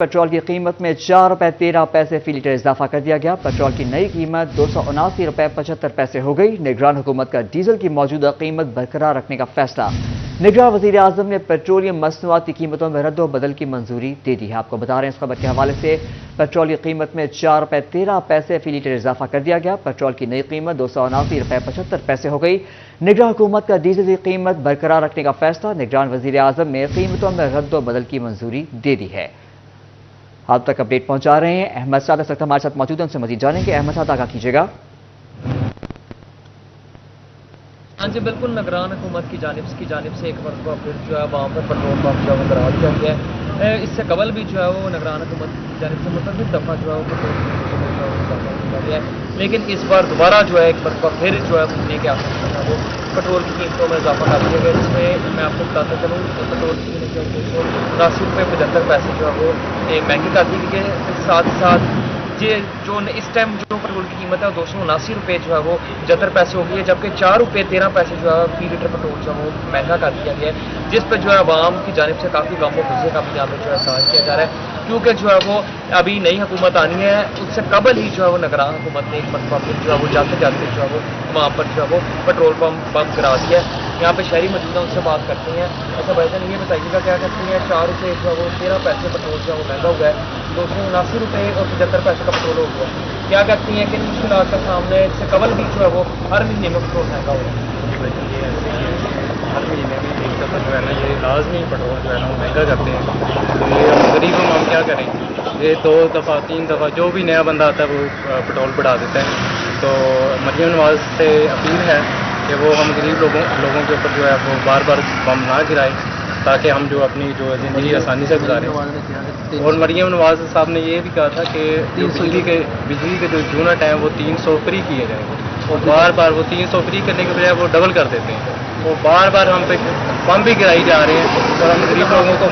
Petrol की कीमत में 4 रुपए 13 पैसे फी लीटर इजाफा कर दिया गया। पेट्रोल की नई कीमत 279 रुपए 75 पैसे हो गई। निगरान हुकूमत का डीजल की मौजूदा कीमत बरकरार रखने का फैसला। निगरान वजीर आजम ने पेट्रोलियम मसनूआत की कीमतों में रद्द बदल की मंजूरी दे दी है। आपको बता रहे हैं इस खबर के हवाले से पेट्रोल की कीमत में 4 रुपए 13 पैसे फी लीटर इजाफा कर दिया गया। पेट्रोल की नई कीमत 279 रुपए 75 पैसे हो गई। निगरान हुकूमत का डीजल की कीमत बरकरार रखने का फैसला। निगरान वजीर आजम ने कीमतों में रद्द बदल की मंजूरी दे दी है। आप तक अपडेट पहुंचा रहे हैं अहमद साद इस वक्त हमारे साथ मौजूद हैं, उनसे मजीद जानेंगे। अहमद साद, आगाह कीजिएगा। हाँ जी, बिल्कुल निगरान हुकूमत की जानिब से एक मरतबा फिर जो है वहाँ पर पेट्रोल पंप जो है वो करा दिया गया है। इससे कबल भी जो है वो निगरान हुकूमत की जानिब से मुतअद्दिद दफ़ा जो है वो पेट्रोल की कीमतों में जो है वो इजाफा किया गया है, लेकिन इस बार दोबारा जो है एक मरतबा फिर जो है महीने के आखिर तक वो पेट्रोल की कीमतों में इजाफा कर दिया गया, जिसमें मैं आपको बताता चलूँ पेट्रोल की कीमत जो है 279 रुपये 75 पैसे जो है वो महंगी कर दी गई है। साथ ही साथ ये जो इस टाइम जो पेट्रोल की कीमत है 279 रुपये जो है वो 75 पैसे हो गई है, जबकि 4 रुपये 13 पैसे जो है फी लीटर पेट्रोल जो है वो महंगा कर दिया गया है, जिस पर जो है आवाम की जानिब से काफ़ी गम व गुस्से का भी यहाँ पर जो है इजहार किया जा रहा है, क्योंकि जो है वो अभी नई हुकूमत आनी है, उससे कबल ही जो है वो निगरान हुकूमत ने एक मरतबा फिर जो है वो जाते जाते जो है वो वहाँ पर जो है वो पेट्रोल पंप करा दिया है। यहाँ पे शहरी मौजूद हैं, उनसे बात करते हैं। अच्छा भाईजान, ये बताइएगा क्या कहते हैं 4 रुपये जो है वो 13 पैसे पेट्रोल जो है वो महंगा हुआ है, 279 रुपये और 75 पैसे का पेट्रोल हो गया। क्या कहती हैं किन मुश्किलात का सामने इससे कबल भी जो है वो हर महीने में पेट्रोल महंगा हुआ है? हर महीने में एक दफ़ा जो है ना ये लाजमी पेट्रोल जो है ना वो महंगा करते हैं। तो ये हम गरीब हम क्या करें, ये 2 दफ़ा 3 दफ़ा जो भी नया बंदा आता है वो पेट्रोल बढ़ा देता है। तो मरियम नवाज से अपील है कि वो हम गरीब लोगों के ऊपर जो है वो बार बार बम ना गिराएं, ताकि हम जो अपनी जो ज़िंदगी आसानी से गुजारें। और मरियम नवाज साहब ने ये भी कहा था कि बिजली के जो यूनिट हैं वो 300 फ्री किए जाएंगे, और बार बार वो 300 फ्री करने के बजाय वो डबल कर देते हैं। वो बार बार हम पे बम भी गिराई जा रहे हैं और हम गरीब लोगों को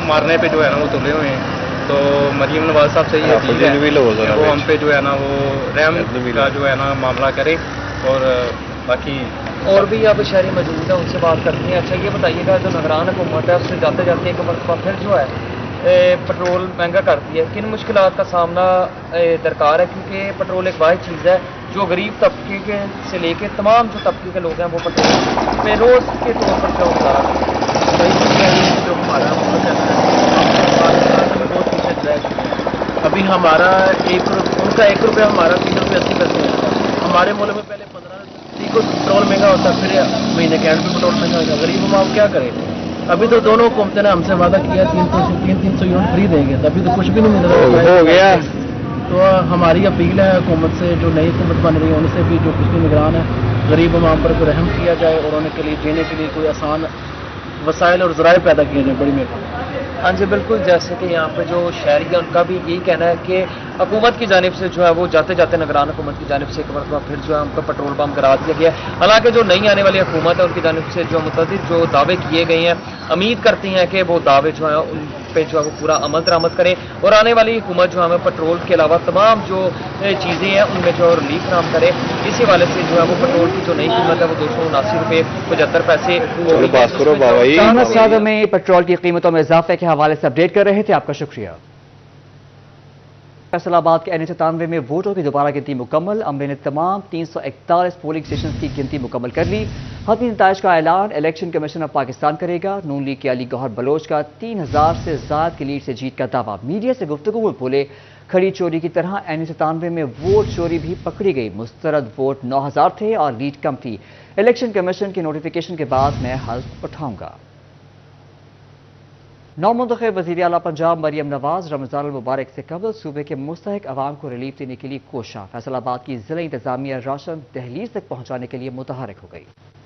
मारने पे जो है ना वो तुले हुए हैं। तो मरियम नवाज साहब से ये अपील है कि वो हम पे जो है ना वो रहम का जो है ना मामला करें। और बाकी और भी यहाँ पे शहरी मौजूद है, उनसे बात करते हैं। अच्छा, ये बताइएगा जो निगरान हुकूमत है उससे जाते जाते एक मरतबा फिर जो है पेट्रोल महंगा करती है, किन मुश्किलात का सामना दरकार है, क्योंकि पेट्रोल एक वाहिद चीज़ है जो गरीब तबके के से लेके तमाम जो तबके के लोग हैं वो पेट्रोल पे रोज़ के तौर पर जो गुजारा जो हमारा बहुत पीछे चला है। अभी हमारा उनका 1 रुपया हमारा 3 रुपये 80 पैसे है। हमारे मुल्क में पहले 15 को पेट्रोल महंगा होता, फिर महीने के एंड पे पेट्रोल महंगा होता। गरीब हम क्या करें? अभी तो दोनों हुकूमतें ने हमसे वादा किया 300 यूनिट फ्री देंगे, तभी तो कुछ भी नहीं मिल रहा हो गया। तो हमारी अपील है हुकूमत से, जो नई हुकूमत बन रही है उनसे भी जो पिछली निगरान है, गरीब आवाम पर कोई रहम किया जाए और उनके लिए जीने के लिए कोई आसान वसाइल और ज़राए पैदा किए जाए। बड़ी मेहरबानी। हाँ जी, बिल्कुल, जैसे कि यहाँ पे जो शहरी है उनका भी यही कहना है कि हुकूमत की जानिब से जो है वो जाते जाते निगरान हुकूमत की जानिब से एक मरतबा फिर जो है उनको पेट्रोल पंप करा दिया गया है। हालांकि जो नई आने वाली हुकूमत है उनकी जानिब से जो मुतअद्दिद जो दावे किए गए हैं, उम्मीद करती हैं कि वो दावे जो है उन पे जो है वो पूरा अमल दरामद करें और आने वाली हुकूमत जो हमें पेट्रोल के अलावा तमाम जो चीज़ें हैं उनमें जो रिलीफ फराहम करे। इसी वाले से जो है वो पेट्रोल की जो नई कीमत है वो 279 रुपये 75 पैसे अहमद साद में पेट्रोल की कीमतों में इजाफे के हवाले से अपडेट कर रहे थे। आपका शुक्रिया। फैसलाबाद के NH-97 में वोटों की दोबारा गिनती मुकम्मल। अमले ने तमाम 341 पोलिंग स्टेशन की गिनती मुकम्मल कर ली। हतमी नताइज का ऐलान इलेक्शन कमीशन ऑफ पाकिस्तान करेगा। नून लीग के अली गौहर बलोच का 3000 से ज्यादा की लीड से जीत का दावा। मीडिया से गुफ्तगू में बोले, खड़ी चोरी की तरह NH-97 में वोट चोरी भी पकड़ी गई। मुस्तरद वोट 9000 थे और लीड कम थी। इलेक्शन कमीशन के नोटिफिकेशन के बाद मैं हल्फ उठाऊंगा। नौमुंतखब वज़ीर आला पंजाब मरियम नवाज रमज़ान मुबारक से कबल सूबे के मुस्तहिक अवाम को रिलीफ देने के लिए कोशा। फैसलाबाद की जिला इंतजामिया राशन दहलीज तक पहुँचाने के लिए मुतहरक हो गई।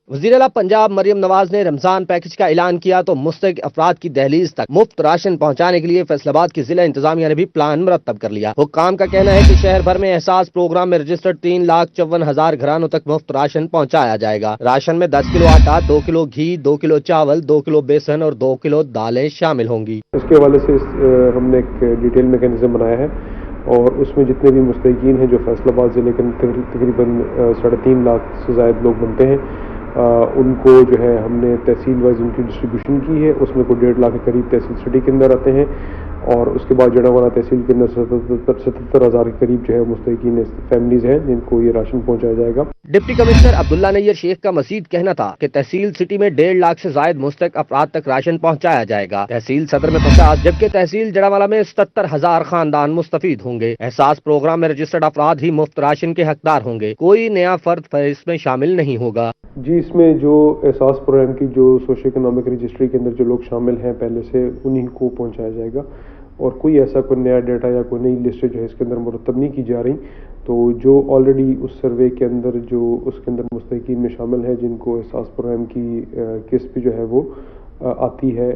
वज़ीर आला पंजाब मरियम नवाज ने रमजान पैकेज का ऐलान किया तो मुस्तहिक अफराद की दहलीज तक मुफ्त राशन पहुँचाने के लिए फैसलाबाद की जिला इंतजामिया ने भी प्लान मुरतब कर लिया। हुक्काम का कहना है कि शहर भर में एहसास प्रोग्राम में रजिस्टर्ड 3,54,000 घरानों तक मुफ्त राशन पहुँचाया जाएगा। राशन में 10 किलो आटा, 2 किलो घी, 2 किलो चावल, 2 किलो बेसन और 2 किलो दालें शामिल होंगी। इसके हवाले से हमने एक डिटेल मैकेनिज्म बनाया है और उसमें जितने भी मुस्तहिकीन हैं जो फैसलाबाद ज़िले के तकरीबन 3.5 लाख से ज़ायद लोग बनते हैं, उनको जो है हमने तहसील वाइज उनकी डिस्ट्रीब्यूशन की है। उसमें कोई 1.5 लाख के करीब तहसील सिटी के अंदर आते हैं اور اس کے بعد جڑاوانا تحصیل کے اندر 77,000 کے قریب جو ہے مستحقین فیملیز ہیں جن کو یہ راشن پہنچایا جائے گا۔ ڈپٹی کمشنر عبداللہ نیر شیخ کا مزید کہنا تھا کہ تحصیل سٹی میں 1.5 لاکھ سے زائد مستحق افراد تک راشن پہنچایا جائے گا، تحصیل صدر میں 50 جبکہ تحصیل جڑاوالا میں 77,000 خاندان مستفید ہوں گے۔ احساس پروگرام میں رجسٹرڈ افراد ہی مفت راشن کے حقدار ہوں گے، کوئی نیا فرد اس میں شامل نہیں ہوگا۔ جی، اس میں جو احساس پروگرام کی جو سوشو اکنامک رجسٹری کے اندر جو لوگ شامل ہیں پہلے سے انہیں کو پہنچایا جائے گا، اور کوئی ایسا کوئی نیا ڈیٹا یا کوئی نئی لسٹ جو ہے اس کے اندر مرتب نہیں کی جا رہی۔ تو جو آلریڈی اس سروے کے اندر جو اس کے اندر مستحقین میں شامل ہیں جن کو احساس پروگرام کی قسط جو ہے وہ آتی ہے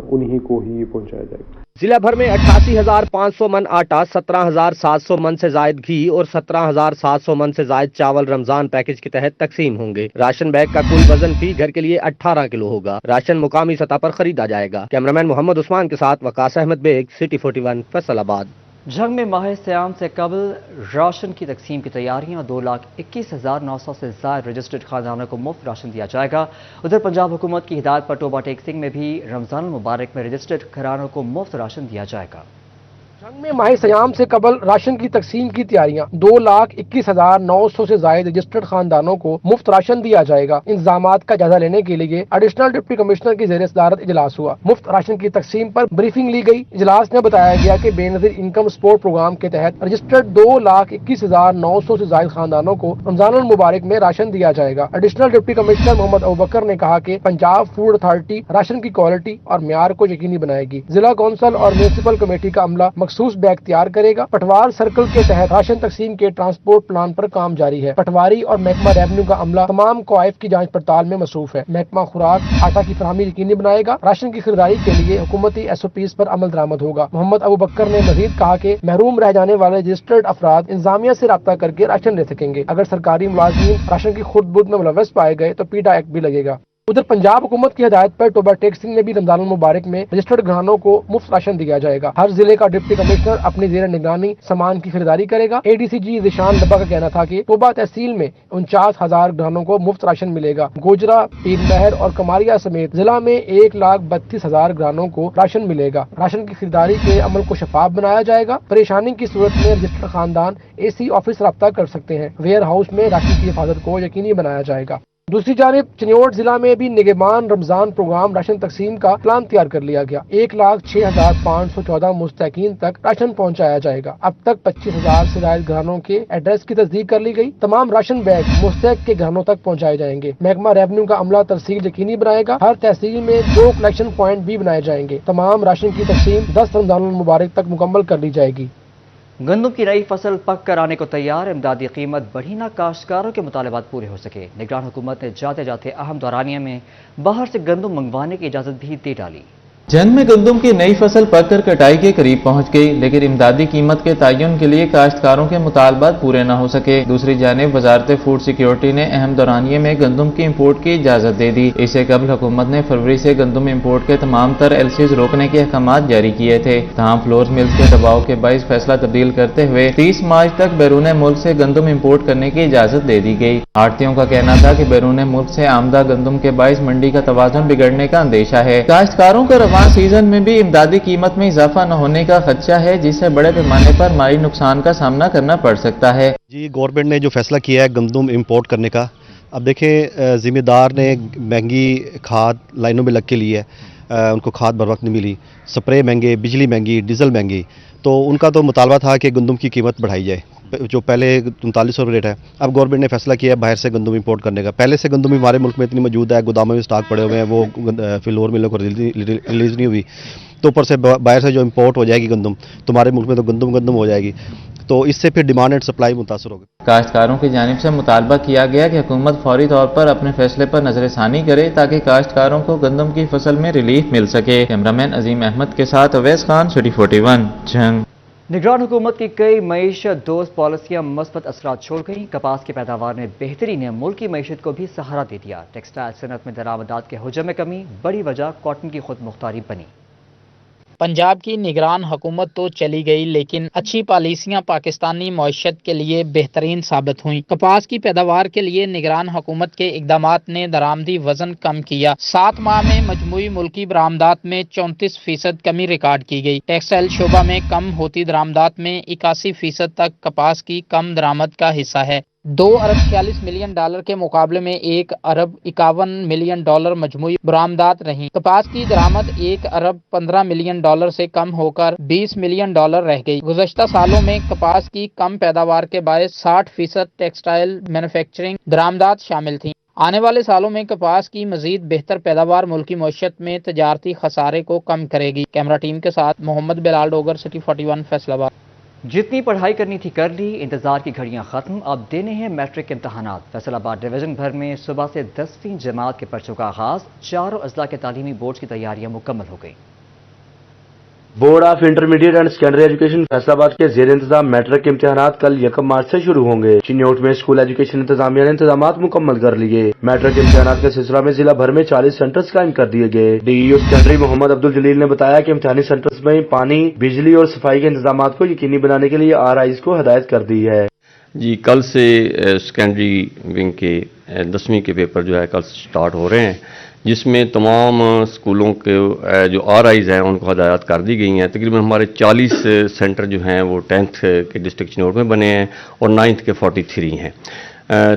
انہی کو ہی پہنچایا جائے گا۔ ضلع بھر میں 88,500 من آٹا، 17,700 من سے زائد گھی اور 17,700 من سے زائد چاول رمضان پیکج کے تحت تقسیم ہوں گے۔ راشن بیگ کا کل وزن فی گھر کے لیے 18 کلو ہوگا۔ راشن مقامی سطح پر خریدا جائے گا۔ کیمرامین محمد عثمان کے ساتھ وقاص احمد بیگ، سٹی 41، فیصل آباد۔ جنگ میں ماہ سیام سے قبل راشن کی تقسیم کی تیاریاں، 2,21,900 سے زائد رجسٹرڈ خاندانوں کو مفت راشن دیا جائے گا۔ ادھر پنجاب حکومت کی ہدایت پر ٹوبہ ٹیک سنگھ میں بھی رمضان المبارک میں رجسٹرڈ گھرانوں کو مفت راشن دیا جائے گا۔ جنگ میں ماہ سیام سے قبل راشن کی تقسیم کی تیاریاں، 2,21,900 سے زائد رجسٹرڈ خاندانوں کو مفت راشن دیا جائے گا۔ انتظامات کا جائزہ لینے کے لیے ایڈیشنل ڈپٹی کمشنر کی زیر صدارت اجلاس ہوا۔ مفت راشن کی تقسیم پر بریفنگ لی گئی۔ اجلاس میں بتایا گیا کہ بے نظیر انکم سپورٹ پروگرام کے تحت رجسٹرڈ 2,21,900 سے زائد خاندانوں کو رمضان المبارک میں راشن دیا جائے گا۔ ایڈیشنل ڈپٹی کمشنر محمد ابوبکر نے کہا کہ پنجاب فوڈ اتھارٹی راشن کی کوالٹی اور معیار کو یقینی بنائے گی۔ ضلع کونسل اور میونسپل کمیٹی کا عملہ مخصوص بیگ تیار کرے گا۔ پٹوار سرکل کے تحت راشن تقسیم کے ٹرانسپورٹ پلان پر کام جاری ہے۔ پٹواری اور محکمہ ریونیو کا عملہ تمام کوائف کی جانچ پڑتال میں مصروف ہے۔ محکمہ خوراک آٹا کی فراہمی یقینی بنائے گا۔ راشن کی خریداری کے لیے حکومتی SOPs پر عمل درآمد ہوگا۔ محمد ابوبکر نے مزید کہا کہ محروم رہ جانے والے رجسٹرڈ افراد انتظامیہ سے رابطہ کر کے راشن لے سکیں گے۔ اگر سرکاری ملازمین راشن کی خرد برد میں ملوث پائے گئے تو پیٹا ایکٹ بھی لگے گا۔ ادھر پنجاب حکومت کی ہدایت پر ٹوبہ ٹیک سنگھ میں بھی رمضان المبارک میں رجسٹرڈ گھرانوں کو مفت راشن دیا جائے گا۔ ہر ضلع کا ڈپٹی کمشنر اپنی زیر نگرانی سامان کی خریداری کرے گا۔ ADCG ذیشان لبا کا کہنا تھا کہ ٹوبہ تحصیل میں 49,000 گھرانوں کو مفت راشن ملے گا۔ گوجرا، پیر مہر اور کماریا سمیت ضلع میں 1,32,000 گھرانوں کو راشن ملے گا۔ راشن کی خریداری کے عمل کو شفاف بنایا جائے گا۔ پریشانی کی صورت میں رجسٹرڈ خاندان AC آفس رابطہ کر سکتے ہیں۔ ویئر ہاؤس میں راشن کی حفاظت کو یقینی بنایا جائے گا۔ دوسری جانب چنیوٹ ضلع میں بھی نگہبان رمضان پروگرام راشن تقسیم کا پلان تیار کر لیا گیا۔ 1,06,514 مستحقین تک راشن پہنچایا جائے گا۔ اب تک 25,000 سے زائد گھرانوں کے ایڈریس کی تصدیق کر لی گئی۔ تمام راشن بیگ مستحق کے گھرانوں تک پہنچائے جائیں گے۔ محکمہ ریونیو کا عملہ ترسیل یقینی بنائے گا۔ ہر تحصیل میں 2 کلیکشن پوائنٹ بھی بنائے جائیں گے۔ تمام راشن کی تقسیم 10 رمضان المبارک تک مکمل کر لی جائے گی۔ گندم کی نئی فصل پک کر آنے کو تیار، امدادی قیمت بڑھی نہ، کاشتکاروں کے مطالبات پورے ہو سکے۔ نگران حکومت نے جاتے جاتے اہم دورانیہ میں باہر سے گندم منگوانے کی اجازت بھی دے ڈالی۔ جنگ میں گندم کی نئی فصل پک کر کٹائی کے قریب پہنچ گئی، لیکن امدادی قیمت کے تعین کے لیے کاشتکاروں کے مطالبات پورے نہ ہو سکے۔ دوسری جانب وزارت فوڈ سیکیورٹی نے اہم دورانیے میں گندم کی امپورٹ کی اجازت دے دی۔ اس سے قبل حکومت نے فروری سے گندم امپورٹ کے تمام تر LCs روکنے کے احکامات جاری کیے تھے۔ تاہم فلور ملز کے دباؤ کے باعث فیصلہ تبدیل کرتے ہوئے 30 مارچ تک بیرون ملک سے گندم امپورٹ کرنے کی اجازت دے دی گئی۔ آڑھتیوں کا کہنا تھا کہ بیرون ملک سے آمدہ گندم کے باعث منڈی کا توازن بگڑنے کا اندیشہ ہے۔ کاشتکاروں کا رواں سیزن میں بھی امدادی قیمت میں اضافہ نہ ہونے کا خدشہ ہے، جس سے بڑے پیمانے پر مالی نقصان کا سامنا کرنا پڑ سکتا ہے۔ جی، گورنمنٹ نے جو فیصلہ کیا ہے گندم امپورٹ کرنے کا، اب دیکھیں ذمہ دار نے مہنگی کھاد لائنوں میں لگ کے لی ہے، ان کو کھاد بر وقت نہیں ملی، سپرے مہنگے، بجلی مہنگی، ڈیزل مہنگی، تو ان کا تو مطالبہ تھا کہ گندم کی قیمت بڑھائی جائے، جو پہلے 3900 ریٹ ہے، اب گورنمنٹ نے فیصلہ کیا ہے باہر سے گندم امپورٹ کرنے کا۔ پہلے سے گندم ہمارے ملک میں اتنی موجود ہے، گوداموں میں سٹاک پڑے ہوئے ہیں، وہ فلور ملوں کو ریلیز نہیں ہوئی، تو اوپر سے باہر سے جو امپورٹ ہو جائے گی گندم، تو ہمارے ملک میں تو گندم ہو جائے گی، تو اس سے پھر ڈیمانڈ اینڈ سپلائی متاثر ہوگی۔ کاشتکاروں کی جانب سے مطالبہ کیا گیا کہ حکومت فوری طور پر اپنے فیصلے پر نظر ثانی کرے تاکہ کاشتکاروں کو گندم کی فصل میں ریلیف مل سکے۔ کیمرامین عظیم احمد کے ساتھ اویس خان، سٹی 41، جنگ۔ نگران حکومت کی کئی معیشت دوست پالیسیاں مثبت اثرات چھوڑ گئیں۔ کپاس کی پیداوار میں بہتری نے ملکی معیشت کو بھی سہارا دے دیا۔ ٹیکسٹائل صنعت میں درآمدات کے حجم میں کمی بڑی وجہ کاٹن کی خود مختاری بنی۔ पंजाब की निगरान हुकूमत तो चली गई, लेकिन अच्छी पॉलिसियां पाकिस्तानी मईशत के लिए बेहतरीन साबित हुई। कपास की पैदावार के लिए निगरान हुकूमत के इकदामात ने दरामदी वजन कम किया। 7 माह में मजमूई मुल्की बरामदात में 34% कमी रिकॉर्ड की गई। टेक्सटाइल शोबा में कम होती दरामदात में 81% तक कपास की कम दरामद का हिस्सा है। $2 अरब 46 मिलियन के मुकाबले में $1 अरब 51 मिलियन मजमूई बरामदात रही। कपास की दरामद $1 अरब 15 मिलियन से कम होकर $20 मिलियन रह गई। गुज़श्ता सालों में कपास की कम पैदावार के बायस 60% टेक्सटाइल मैन्युफैक्चरिंग दरामदात शामिल थी। आने वाले सालों में कपास की मजीद बेहतर पैदावार मुल्की मईशत में तजारती खसारे को कम करेगी। कैमरा टीम के साथ मोहम्मद बिलाल डोगर, सिटी 41 फैसलाबाद। जितनी पढ़ाई करनी थी कर ली, इंतजार की घड़ियां खत्म, अब देने हैं मैट्रिक इम्तहानात। फैसलाबाद डिवीजन भर में सुबह से 10वीं जमात के पर्चों का आगाज। चारों अजला के तालीमी बोर्ड की तैयारियां मुकम्मल हो गई। Board of intermediate and secondary education Faisalabad के जेर इंतजाम मैट्रिक के इम्तिहानात कल 1 मार्च से शुरू होंगे। चिन्योट में स्कूल एजुकेशन इंतजामिया ने इंतजाम मुकम्मल कर लिए। मैट्रिक इम्तिहानात के सिलसिला में जिला भर में 40 सेंटर्स कायम कर दिए गए। डीईओ सेकेंडरी मोहम्मद अब्दुल जलील ने बताया कि इम्तिहानी सेंटर्स में पानी, बिजली और सफाई के इंतजाम को यकीनी बनाने के लिए RIs को हदायत कर दी है। जी, कल से सेकेंडरी विंग के 10वीं के पेपर जो है कल स्टार्ट हो रहे हैं, जिसमें तमाम स्कूलों के जो RIs हैं उनको हदायत कर दी गई हैं। तकरीबन हमारे 40 सेंटर जो हैं वो 10th के डिस्ट्रिक्ट चिन्योट में बने हैं और 9th के 43 हैं।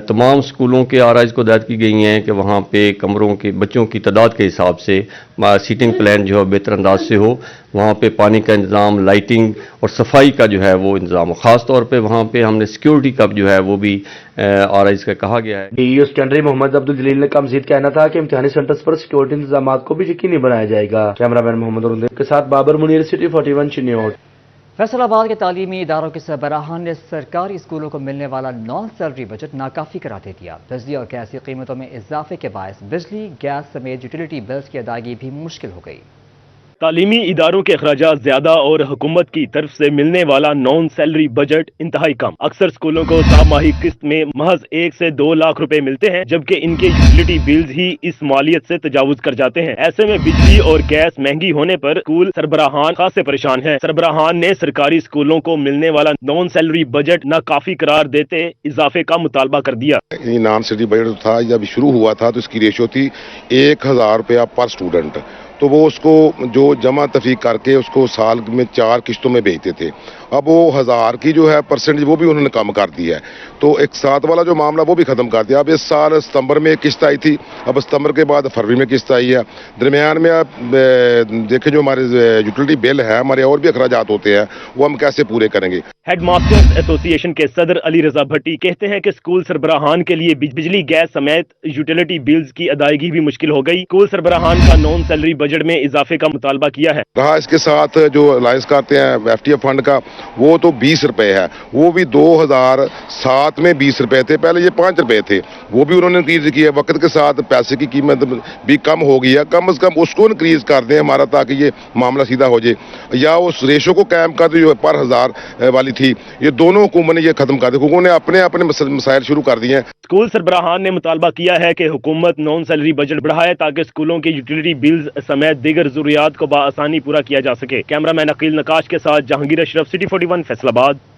तमाम स्कूलों के RIs को हदायत की गई हैं कि वहाँ पे कमरों के बच्चों की तादाद के हिसाब से सीटिंग प्लान जो है बेहतर अंदाज से हो। वहाँ पे पानी का इंतज़ाम, लाइटिंग और सफाई का जो है वो इंतज़ाम, ख़ास तौर पे वहाँ पे हमने सिक्योरिटी का जो है वो भी RIs का कहा गया है। डीईओ सेकेंडरी मोहम्मद अब्दुल जलील ने का मज़ीद कहना था कि इम्तिहानी सेंटर्स पर सिक्योरिटी इंतजाम को भी यकीनी बनाया जाएगा। कैमरामैन मोहम्मद रुंदे के साथ बाबर मुनीर, सिटी 41 चिन्योट। फैसलाबाद के तालीमी इदारों के सरबराहान ने सरकारी स्कूलों को मिलने वाला नॉन सैलरी बजट नाकाफी करार दे दिया। बिजली और गैस की कीमतों में इजाफे के बायस बिजली, गैस समेत यूटिलिटी बिल्स की अदायगी भी मुश्किल हो गई। तालीमी इदारों के अखराजात ज्यादा और हुकूमत की तरफ से मिलने वाला नॉन सैलरी बजट इंतहाई कम। अक्सर स्कूलों को सामाही किस्त में महज 1 से 2 लाख रुपए मिलते हैं, जबकि इनके यूटिलिटी बिल्स ही इस मालियत से तजावुज कर जाते हैं। ऐसे में बिजली और गैस महंगी होने पर स्कूल सरबराहान खासे परेशान है। सरबराहान ने सरकारी स्कूलों को मिलने वाला नॉन सैलरी बजट नाकाफी करार देते इजाफे का मुतालबा कर दिया। नॉन सैलरी बजट था, जब शुरू हुआ था तो इसकी रेशो थी 1000 रुपया पर स्टूडेंट, तो वो उसको जो जमा तफरीक करके उसको साल में 4 किस्तों में भेजते थे। अब वो 1000 की जो है परसेंटेज वो भी उन्होंने कम कर दी है, तो एक साथ वाला जो मामला वो भी खत्म कर दिया। अब इस साल सितंबर में एक किस्त आई थी, अब सितंबर के बाद फरवरी में किस्त आई है। दरमियान में आप देखें जो हमारे यूटिलिटी बिल है, हमारे और भी अखराजात होते हैं, वो हम कैसे पूरे करेंगे। हेड मास्टर्स एसोसिएशन के सदर अली रजा भट्टी कहते हैं कि स्कूल सरबराहान के लिए बिजली, गैस समेत यूटिलिटी बिल्स की अदायगी भी मुश्किल हो गई। स्कूल सरबराहान का नॉन सैलरी बजट में इजाफे का मुतालबा किया है। रहा इसके साथ जो अलायंस करते हैं FTF फंड का, वो तो 20 रुपए है, वो भी 2007 में 20 रुपए थे, पहले ये 5 रुपए थे, वो भी उन्होंने इंक्रीज किया। वक्त के साथ पैसे की कीमत भी कम हो गई है, कम से कम उसको इंक्रीज कर दें हमारा, ताकि ये मामला सीधा हो जाए, या उस रेशो को कायम कर दे जो पर 1000 वाली थी। ये दोनों हुकूमत ने ये खत्म कर दी, हुकूमत ने अपने अपने मसाइल शुरू कर दिए हैं। स्कूल सरबराहान ने मुतालबा किया है कि हुकूमत नॉन सैलरी बजट बढ़ाए ताकि स्कूलों के यूटिलिटी बिल्स समेत दीगर जरूरियात को बआसानी पूरा किया जा सके। कैमरामैन अकील नकाश के साथ जहांगीर अशरफ, सिटी 41 फैसलाबाद।